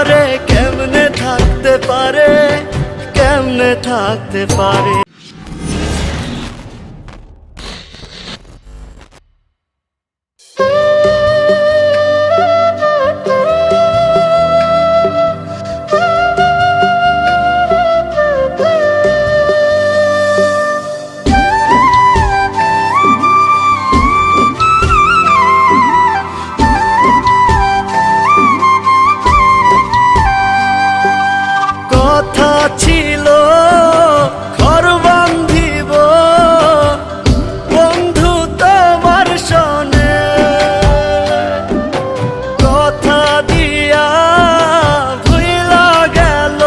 ঘরে কেমনে থাকতে পারে, কেমনে থাকতে পারে। কথা ছিল ঘর বান্ধিব বন্ধু তোমার সনে, কথা দিয়া ভুইলা গেল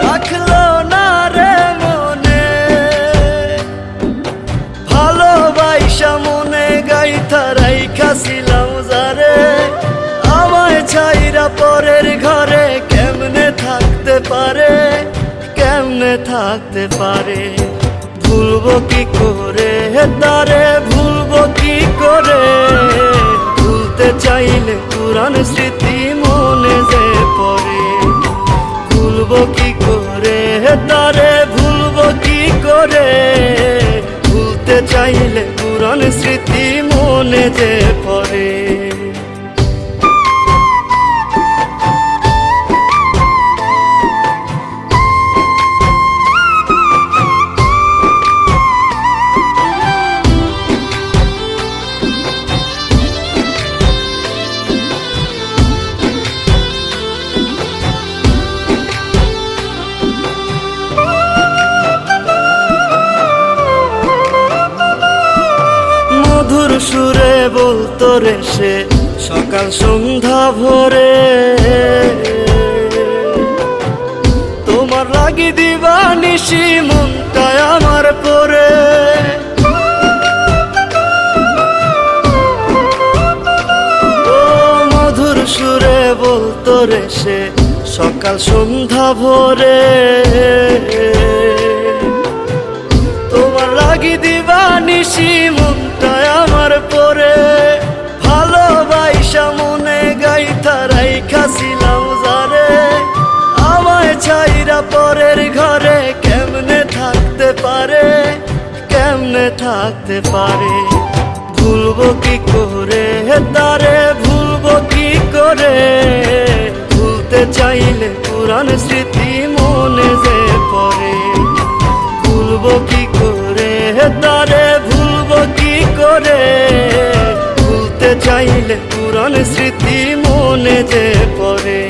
রাখলো না রে মনে। ভালোবাসা মনে গাইথা রাইখাছিলাম যারে, আমায় ছাইরা পরের ঘরে কেমনে থাকতে পারে, কেমনে থাকতে পারে। ভুলবো কি করে তারে, ভুলবো কি করে। ভুলতে চাইলে পুরান স্মৃতি মনে যে পড়ে। ভুলবো কি করে তারে, ভুলবো কি করে। ভুলতে চাইলে পুরান স্মৃতি মনে যে পড়ে। মধুর সুরে বলতো রে সে সকাল সন্ধ্যা ভোরে, তোমার লাগি দিবানিশি মনটায় আমার পরে। ও মধুর সুরে বলতো রে সে সকাল সন্ধ্যা ভোরে, তোমার লাগি দিবানিশি মনটায় আমার পরে। ভালোবাসা মনে গাইথা রাইখাছিলাম যারে, আমায় ছাইরা পরের ঘরে কেমনে থাকতে পারে, কেমনে থাকতে পারে। ভুলবো কি করে তারে, ভুলবো কি করে। ভুলতে চাইলে পুরান স্মৃতি মনে যে পড়ে। ভুলবো কি করে তারে, ভুলবো কি করে। ভুলতে চাইলে পুরান স্মৃতি মনে যে পড়ে।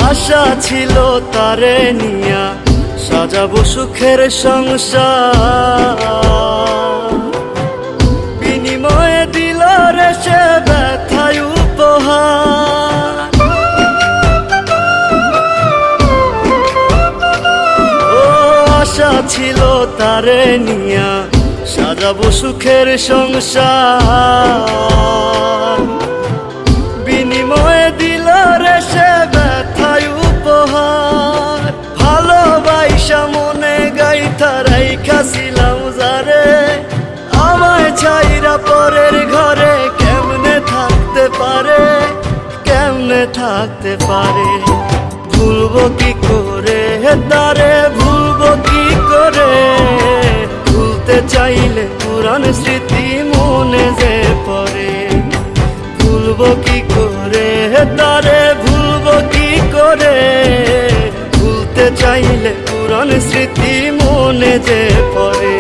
আশা ছিল তারে নিয়া সাজাবো সুখের সংসার, বিনিময়ে দিল রে সে ব্যথায় উপহার। ও আশা ছিল তারে নিয়া সাজাবো সুখের সংসার, বিনিময়ে দিল রে সে ব্যথায় উপহার। ভালোবাসা মনে গাইথা রাইখাছিলাম যারে, আমায় ছাইরা পরের ঘরে কেমনে থাকতে পারে, কেমনে থাকতে পারে। ভুলবো কি করে তারে, ভুলবো কি করে। ভুলতে চাইলে পুরান স্মৃতি মনে যে পড়ে। ভুলবো কি করে তারে, ভুলবো কি করে। ভুলতে চাইলে পুরান স্মৃতি মনে যে পড়ে।